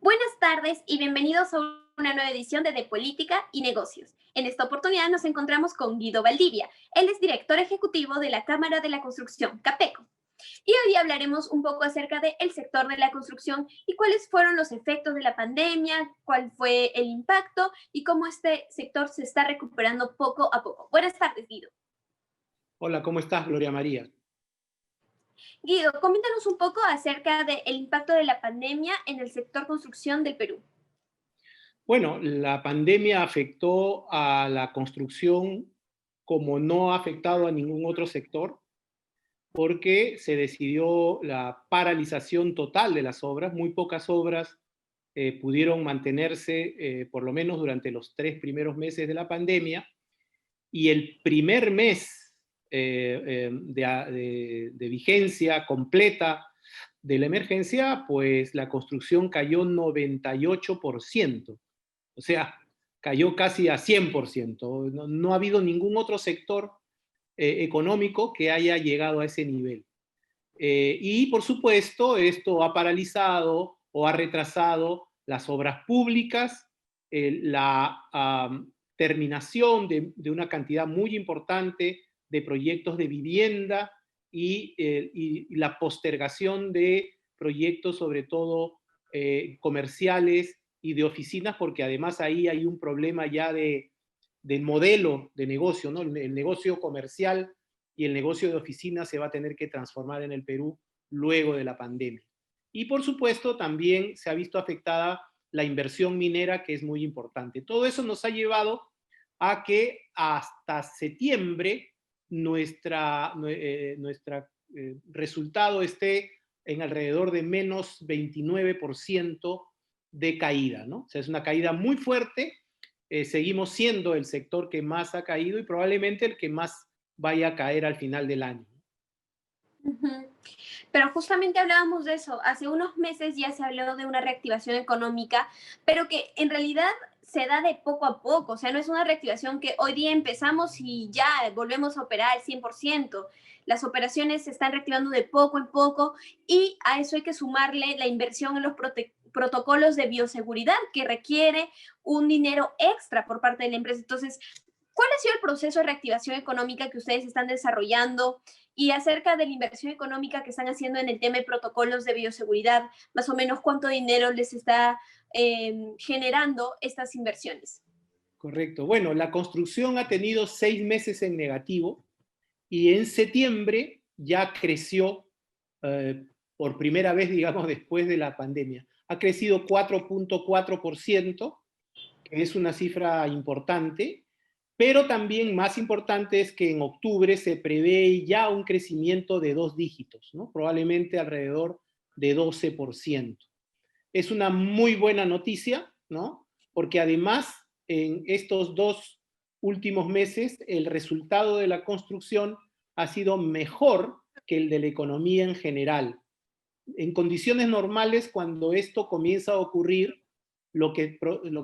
Buenas tardes y bienvenidos a una nueva edición de Política y Negocios. En esta oportunidad nos encontramos con Guido Valdivia. Él es director ejecutivo de la Cámara de la Construcción, CAPECO. Y hoy día hablaremos un poco acerca del sector de la construcción y cuáles fueron los efectos de la pandemia, cuál fue el impacto y cómo este sector se está recuperando poco a poco. Buenas tardes, Guido. Hola, ¿cómo estás, Gloria María? Guido, coméntanos un poco acerca del impacto de la pandemia en el sector construcción del Perú. Bueno, la pandemia afectó a la construcción como no ha afectado a ningún otro sector, porque se decidió la paralización total de las obras. Muy pocas obras pudieron mantenerse, por lo menos durante los 3 primeros meses de la pandemia, y el primer mes de vigencia completa de la emergencia, pues la construcción cayó 98%. O sea, cayó casi a 100%. No ha habido ningún otro sector económico que haya llegado a ese nivel. Y por supuesto, esto ha paralizado o ha retrasado las obras públicas, la terminación de una cantidad muy importante de proyectos de vivienda y la postergación de proyectos, sobre todo comerciales y de oficinas, porque además ahí hay un problema ya del modelo de negocio, ¿no? El negocio comercial y el negocio de oficinas se va a tener que transformar en el Perú luego de la pandemia. Y por supuesto también se ha visto afectada la inversión minera, que es muy importante. Todo eso nos ha llevado a que hasta septiembre nuestra resultado esté en alrededor de menos 29% de caída, ¿no? O sea, es una caída muy fuerte. Seguimos siendo el sector que más ha caído y probablemente el que más vaya a caer al final del año. Ujú. Pero justamente hablábamos de eso. Hace unos meses ya se habló de una reactivación económica, pero que en realidad se da de poco a poco. O sea, no es una reactivación que hoy día empezamos y ya volvemos a operar al 100%. Las operaciones se están reactivando de poco en poco y a eso hay que sumarle la inversión en los protocolos de bioseguridad que requiere un dinero extra por parte de la empresa. Entonces, ¿cuál ha sido el proceso de reactivación económica que ustedes están desarrollando? Y acerca de la inversión económica que están haciendo en el tema de protocolos de bioseguridad, más o menos cuánto dinero les está generando estas inversiones. Correcto. Bueno, la construcción ha tenido 6 meses en negativo y en septiembre ya creció por primera vez, digamos, después de la pandemia. Ha crecido 4.4%, que es una cifra importante, pero también más importante es que en octubre se prevé ya un crecimiento de 2 dígitos, ¿no? Probablemente alrededor de 12%. Es una muy buena noticia, ¿no? Porque además en estos 2 últimos meses el resultado de la construcción ha sido mejor que el de la economía en general. En condiciones normales, cuando esto comienza a ocurrir, lo que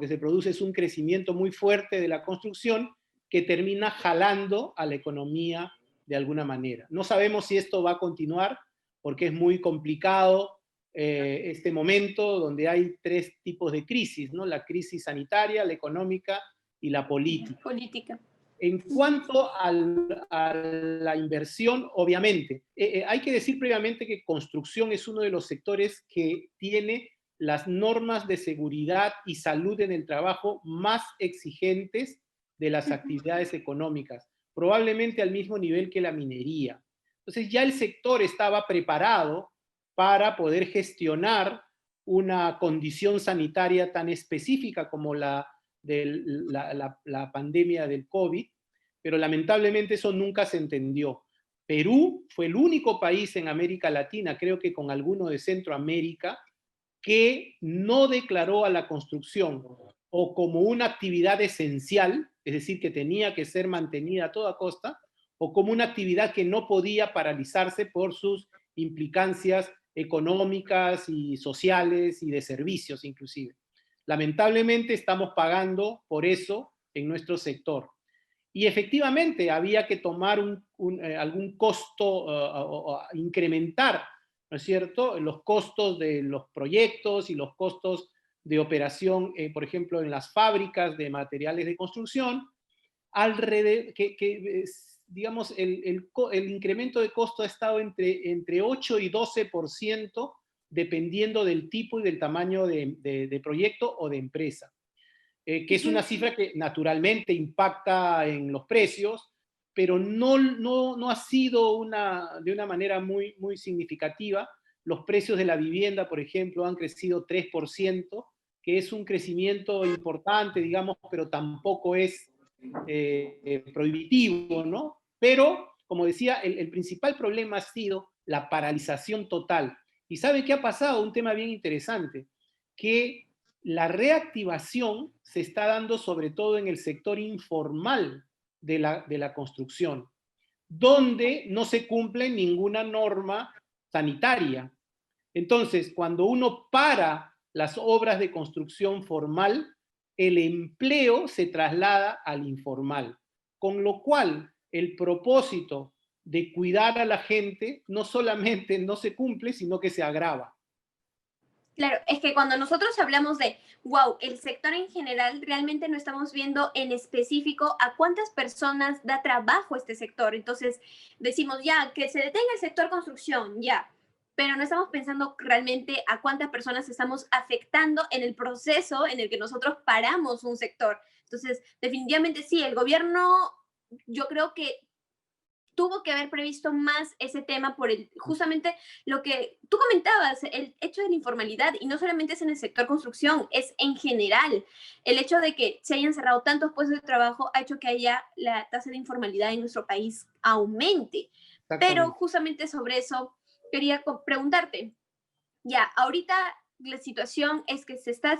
se produce es un crecimiento muy fuerte de la construcción que termina jalando a la economía de alguna manera. No sabemos si esto va a continuar porque es muy complicado este momento donde hay 3 tipos de crisis, ¿no? La crisis sanitaria, la económica y la política. Política. En cuanto a la inversión, obviamente, hay que decir previamente que construcción es uno de los sectores que tiene las normas de seguridad y salud en el trabajo más exigentes de las actividades económicas, probablemente al mismo nivel que la minería. Entonces ya el sector estaba preparado para poder gestionar una condición sanitaria tan específica como la pandemia del COVID, pero lamentablemente eso nunca se entendió. Perú fue el único país en América Latina, creo que con alguno de Centroamérica, que no declaró a la construcción o como una actividad esencial, es decir, que tenía que ser mantenida a toda costa, o como una actividad que no podía paralizarse por sus implicancias económicas y sociales y de servicios inclusive. Lamentablemente estamos pagando por eso en nuestro sector. Y efectivamente había que tomar algún costo o incrementar, ¿no es cierto?, los costos de los proyectos y los costos de operación, por ejemplo, en las fábricas de materiales de construcción, digamos, el incremento de costo ha estado entre 8 y 12%, dependiendo del tipo y del tamaño de proyecto o de empresa, que es una cifra que naturalmente impacta en los precios, pero no ha sido de una manera muy significativa. Los precios de la vivienda, por ejemplo, han crecido 3%, que es un crecimiento importante, digamos, pero tampoco es prohibitivo, ¿no? Pero, como decía, el principal problema ha sido la paralización total. ¿Y sabe qué ha pasado? Un tema bien interesante, que la reactivación se está dando sobre todo en el sector informal de la construcción, donde no se cumple ninguna norma sanitaria. Entonces, cuando uno para las obras de construcción formal, el empleo se traslada al informal, con lo cual el propósito de cuidar a la gente no solamente no se cumple, sino que se agrava. Claro, es que cuando nosotros hablamos de, wow, el sector en general, realmente no estamos viendo en específico a cuántas personas da trabajo este sector. Entonces, decimos, ya, que se detenga el sector construcción, ya, pero no estamos pensando realmente a cuántas personas estamos afectando en el proceso en el que nosotros paramos un sector. Entonces, definitivamente sí, el gobierno, yo creo que tuvo que haber previsto más ese tema por justamente lo que tú comentabas, el hecho de la informalidad, y no solamente es en el sector construcción, es en general. El hecho de que se hayan cerrado tantos puestos de trabajo ha hecho que haya la tasa de informalidad en nuestro país aumente. Pero justamente sobre eso quería preguntarte, ya, ahorita la situación es que se está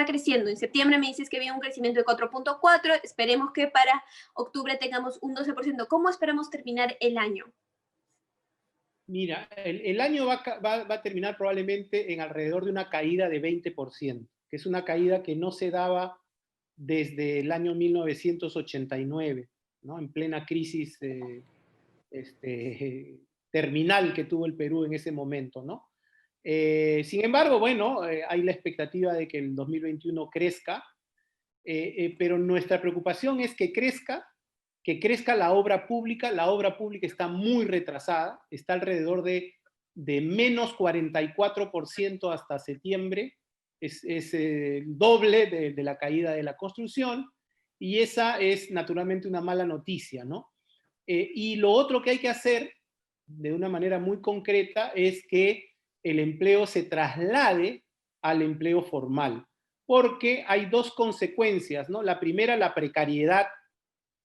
creciendo. En septiembre me dices que había un crecimiento de 4.4, esperemos que para octubre tengamos un 12%. ¿Cómo esperamos terminar el año? Mira, el año va a terminar probablemente en alrededor de una caída de 20%, que es una caída que no se daba desde el año 1989, ¿no? En plena crisis terminal que tuvo el Perú en ese momento, ¿no? Sin embargo, bueno, hay la expectativa de que el 2021 crezca, pero nuestra preocupación es que crezca la obra pública. La obra pública está muy retrasada, está alrededor de menos 44% hasta septiembre, es el doble de la caída de la construcción, y esa es naturalmente una mala noticia, ¿no? Y lo otro que hay que hacer de una manera muy concreta es que el empleo se traslade al empleo formal, porque hay dos consecuencias, ¿no? La primera, la precariedad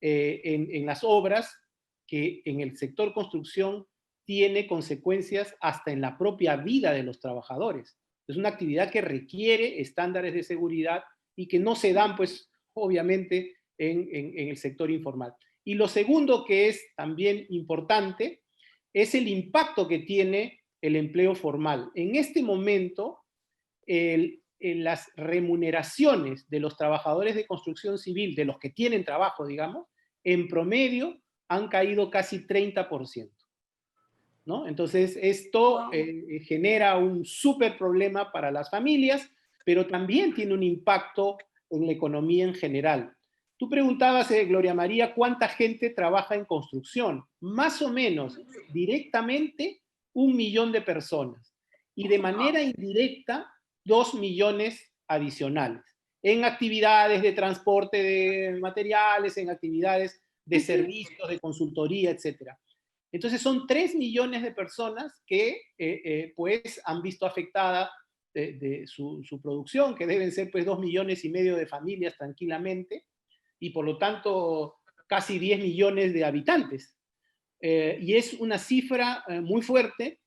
en las obras, que en el sector construcción tiene consecuencias hasta en la propia vida de los trabajadores. Es una actividad que requiere estándares de seguridad y que no se dan, pues, obviamente, en el sector informal. Y lo segundo que es también importante es el impacto que tiene el empleo formal. En este momento, las remuneraciones de los trabajadores de construcción civil, de los que tienen trabajo, digamos, en promedio han caído casi 30%, ¿no? Entonces, esto genera un súper problema para las familias, pero también tiene un impacto en la economía en general. Tú preguntabas, Gloria María, ¿cuánta gente trabaja en construcción? Más o menos, directamente, 1 millón de personas. Y de manera indirecta, 2 millones adicionales. En actividades de transporte de materiales, en actividades de servicios, de consultoría, etc. Entonces son 3 millones de personas que pues han visto afectada de su producción, que deben ser pues 2,5 millones de familias tranquilamente, y por lo tanto casi 10 millones de habitantes. Y es una cifra muy fuerte.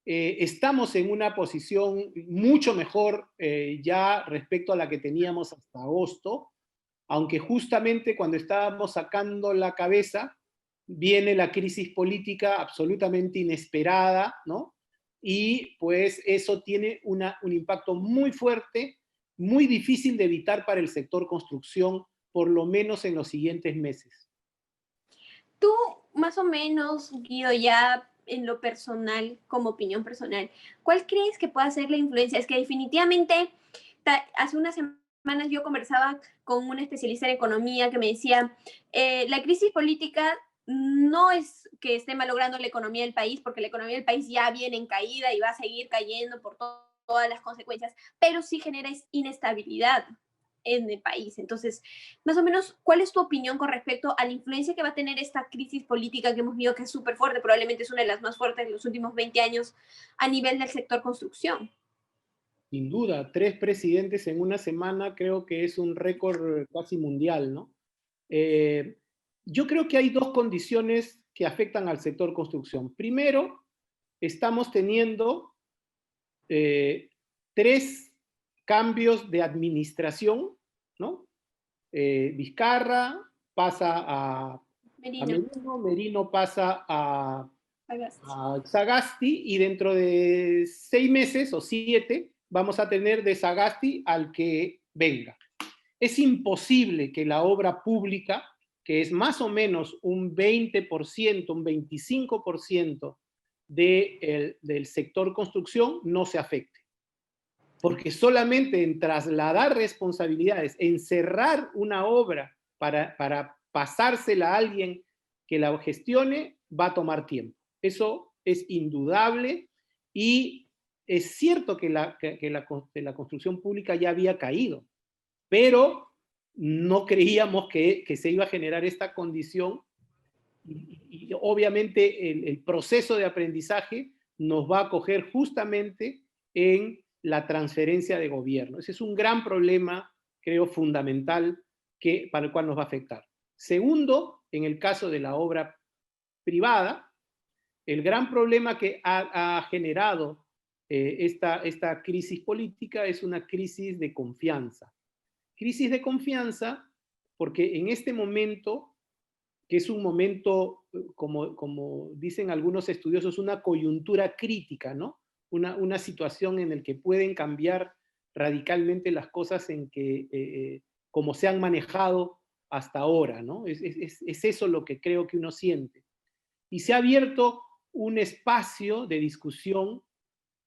Estamos en una posición mucho mejor ya respecto a la que teníamos hasta agosto, aunque justamente cuando estábamos sacando la cabeza, viene la crisis política absolutamente inesperada, ¿no? Y pues eso tiene un impacto muy fuerte, muy difícil de evitar para el sector construcción, por lo menos en los siguientes meses. Tú, más o menos, Guido, ya en lo personal, como opinión personal, ¿cuál crees que pueda ser la influencia? Es que definitivamente hace unas semanas yo conversaba con una especialista en economía que me decía, la crisis política no es que esté malogrando la economía del país, porque la economía del país ya viene en caída y va a seguir cayendo por todas las consecuencias, pero sí genera inestabilidad en el país. Entonces, más o menos, ¿cuál es tu opinión con respecto a la influencia que va a tener esta crisis política que hemos visto que es súper fuerte, probablemente es una de las más fuertes de los últimos 20 años a nivel del sector construcción? Sin duda, 3 presidentes en una semana creo que es un récord casi mundial, ¿no? Eh, yo creo que hay dos condiciones que afectan al sector construcción. Primero, estamos teniendo 3 cambios de administración, ¿no? Vizcarra pasa a Merino, Merino, Merino pasa Sagasti. a Sagasti y dentro de 6 meses o 7 vamos a tener de Sagasti al que venga. Es imposible que la obra pública, que es más o menos un 20%, un 25% del sector construcción, no se afecte. Porque solamente en trasladar responsabilidades, en cerrar una obra para pasársela a alguien que la gestione, va a tomar tiempo. Eso es indudable y es cierto que la construcción pública ya había caído, pero no creíamos que se iba a generar esta condición y obviamente el proceso de aprendizaje nos va a coger justamente en la transferencia de gobierno. Ese es un gran problema, creo, fundamental para el cual nos va a afectar. Segundo, en el caso de la obra privada, el gran problema que ha generado esta crisis política es una crisis de confianza. Crisis de confianza porque en este momento, que es un momento, como dicen algunos estudiosos, una coyuntura crítica, ¿no? Una situación en la que pueden cambiar radicalmente las cosas como se han manejado hasta ahora, ¿no? Es eso lo que creo que uno siente. Y se ha abierto un espacio de discusión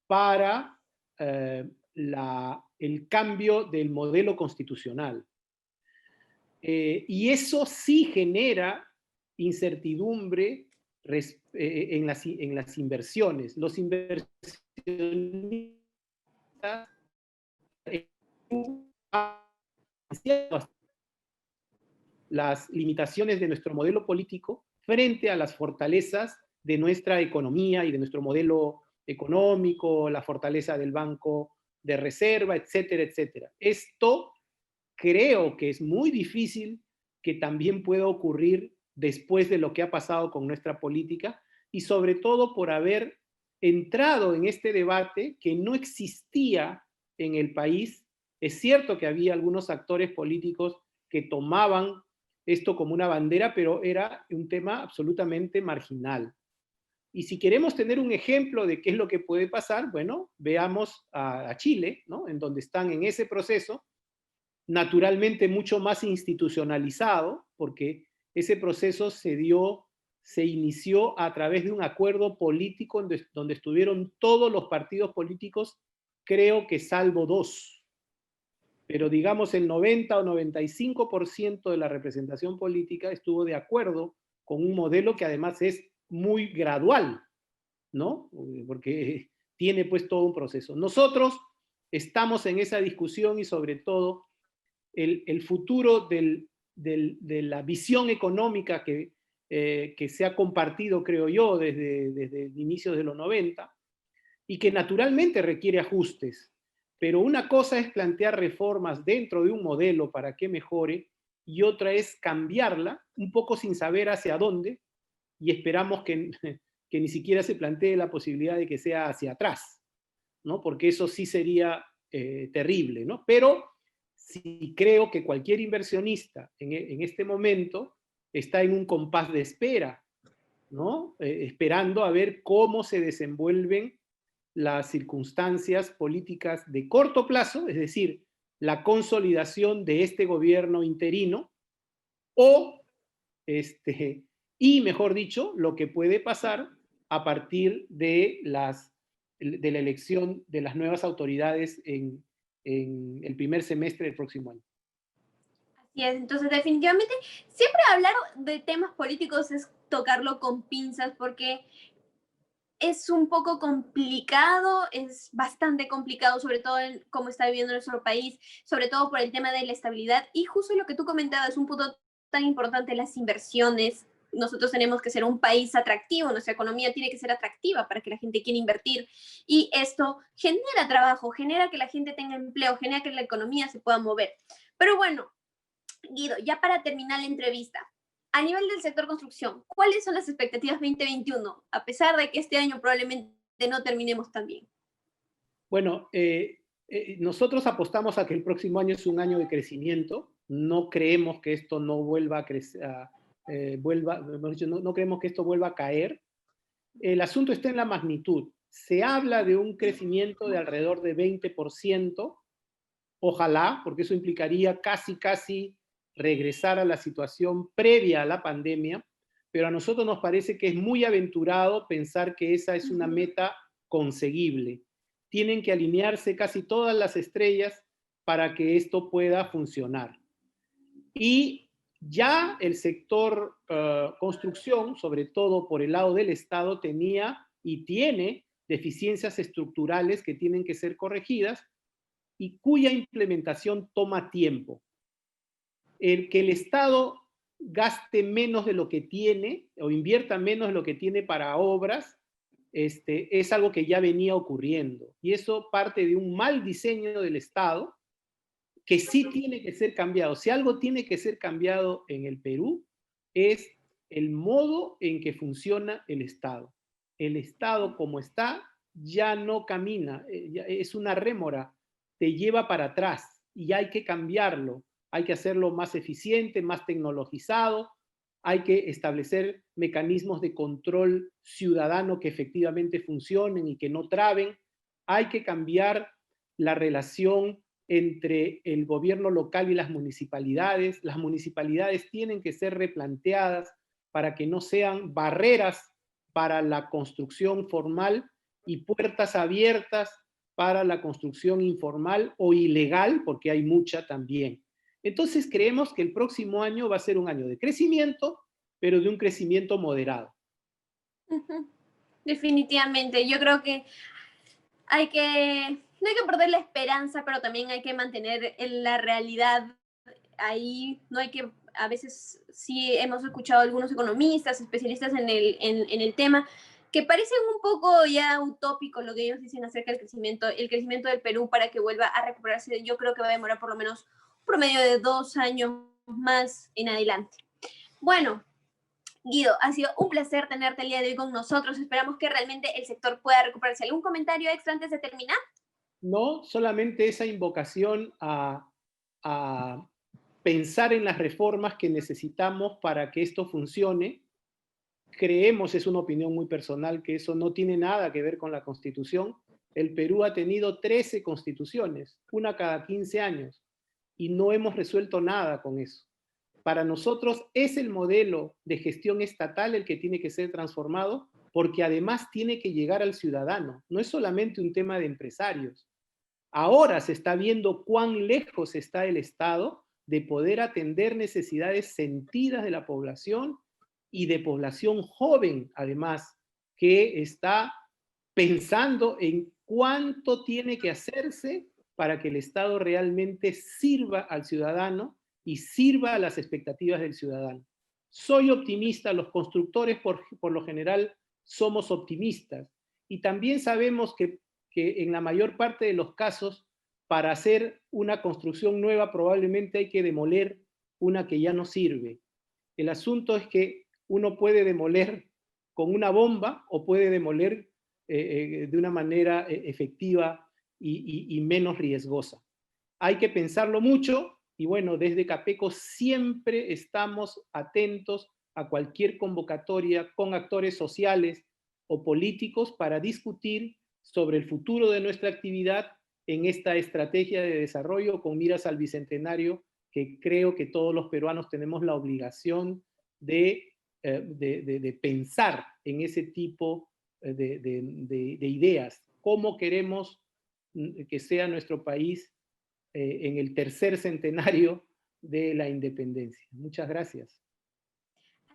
para el cambio del modelo constitucional. Y eso sí genera incertidumbre en las inversiones. Los inversionistas las limitaciones de nuestro modelo político frente a las fortalezas de nuestra economía y de nuestro modelo económico, la fortaleza del Banco de Reserva, etcétera, etcétera. Esto creo que es muy difícil que también pueda ocurrir después de lo que ha pasado con nuestra política y sobre todo por haber entrado en este debate que no existía en el país. Es cierto que había algunos actores políticos que tomaban esto como una bandera, pero era un tema absolutamente marginal. Y si queremos tener un ejemplo de qué es lo que puede pasar, bueno, veamos a Chile, ¿no? En donde están en ese proceso, naturalmente mucho más institucionalizado, porque ese proceso se inició a través de un acuerdo político donde estuvieron todos los partidos políticos, creo que salvo 2. Pero digamos el 90 o 95% de la representación política estuvo de acuerdo con un modelo que además es muy gradual, ¿no? Porque tiene pues todo un proceso. Nosotros estamos en esa discusión y sobre todo el futuro de la visión económica que se ha compartido, creo yo, desde inicios de los 90 y que naturalmente requiere ajustes. Pero una cosa es plantear reformas dentro de un modelo para que mejore y otra es cambiarla un poco sin saber hacia dónde y esperamos que ni siquiera se plantee la posibilidad de que sea hacia atrás, ¿no? Porque eso sí sería terrible, ¿no? Pero sí creo que cualquier inversionista en este momento está en un compás de espera, ¿no? Esperando a ver cómo se desenvuelven las circunstancias políticas de corto plazo, es decir, la consolidación de este gobierno interino, o, y mejor dicho, lo que puede pasar a partir de la elección de las nuevas autoridades en en el primer semestre del próximo año. Así es, entonces definitivamente siempre hablar de temas políticos es tocarlo con pinzas porque es un poco complicado, es bastante complicado, sobre todo en cómo está viviendo nuestro país, sobre todo por el tema de la estabilidad. Y justo lo que tú comentabas, un punto tan importante, las inversiones. Nosotros tenemos que ser un país atractivo, nuestra economía tiene que ser atractiva para que la gente quiera invertir. Y esto genera trabajo, genera que la gente tenga empleo, genera que la economía se pueda mover. Pero bueno, Guido, ya para terminar la entrevista, a nivel del sector construcción, ¿cuáles son las expectativas 2021? A pesar de que este año probablemente no terminemos tan bien. Bueno, nosotros apostamos a que el próximo año es un año de crecimiento. No creemos que esto no vuelva a crecer, no creemos que esto vuelva a caer. El asunto está en la magnitud. Se habla de un crecimiento de alrededor de 20%, ojalá, porque eso implicaría casi regresar a la situación previa a la pandemia, pero a nosotros nos parece que es muy aventurado pensar que esa es una meta conseguible. Tienen que alinearse casi todas las estrellas para que esto pueda funcionar. Y ya el sector construcción, sobre todo por el lado del Estado, tenía y tiene deficiencias estructurales que tienen que ser corregidas y cuya implementación toma tiempo. El que el Estado gaste menos de lo que tiene o invierta menos de lo que tiene para obras, es algo que ya venía ocurriendo. Y eso parte de un mal diseño del Estado que sí tiene que ser cambiado. Si algo tiene que ser cambiado en el Perú es el modo en que funciona el Estado. El Estado como está ya no camina, es una rémora, te lleva para atrás y hay que cambiarlo, hay que hacerlo más eficiente, más tecnologizado, hay que establecer mecanismos de control ciudadano que efectivamente funcionen y que no traben, hay que cambiar la relación entre el gobierno local y las municipalidades tienen que ser replanteadas para que no sean barreras para la construcción formal y puertas abiertas para la construcción informal o ilegal, porque hay mucha también. Entonces creemos que el próximo año va a ser un año de crecimiento, pero de un crecimiento moderado. Definitivamente, yo creo que no hay que perder la esperanza, pero también hay que mantener en la realidad ahí, no hay que, a veces sí hemos escuchado a algunos economistas, especialistas en el tema, que parecen un poco ya utópicos lo que ellos dicen acerca del crecimiento del Perú para que vuelva a recuperarse. Yo creo que va a demorar por lo menos un promedio de 2 años más en adelante. Bueno, Guido, ha sido un placer tenerte el día de hoy con nosotros. Esperamos que realmente el sector pueda recuperarse. ¿Algún comentario extra antes de terminar? No solamente esa invocación a pensar en las reformas que necesitamos para que esto funcione. Creemos, es una opinión muy personal, que eso no tiene nada que ver con la Constitución. El Perú ha tenido 13 constituciones, una cada 15 años, y no hemos resuelto nada con eso. Para nosotros es el modelo de gestión estatal el que tiene que ser transformado, porque además tiene que llegar al ciudadano. No es solamente un tema de empresarios. Ahora se está viendo cuán lejos está el Estado de poder atender necesidades sentidas de la población y de población joven, además, que está pensando en cuánto tiene que hacerse para que el Estado realmente sirva al ciudadano y sirva a las expectativas del ciudadano. Soy optimista, los constructores por lo general somos optimistas y también sabemos que en la mayor parte de los casos, para hacer una construcción nueva probablemente hay que demoler una que ya no sirve. El asunto es que uno puede demoler con una bomba o puede demoler de una manera efectiva y menos riesgosa. Hay que pensarlo mucho y bueno, desde Capeco siempre estamos atentos a cualquier convocatoria con actores sociales o políticos para discutir sobre el futuro de nuestra actividad en esta estrategia de desarrollo con miras al bicentenario que creo que todos los peruanos tenemos la obligación de pensar en ese tipo de ideas. ¿Cómo queremos que sea nuestro país en el tercer centenario de la independencia. Muchas gracias.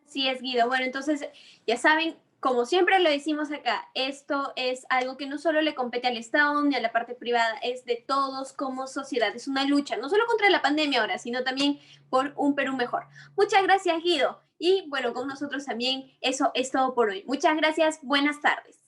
Así es, Guido. Bueno, entonces, ya saben, como siempre lo decimos acá, esto es algo que no solo le compete al Estado ni a la parte privada, es de todos como sociedad. Es una lucha, no solo contra la pandemia ahora, sino también por un Perú mejor. Muchas gracias, Guido. Y bueno, con nosotros también eso es todo por hoy. Muchas gracias, buenas tardes.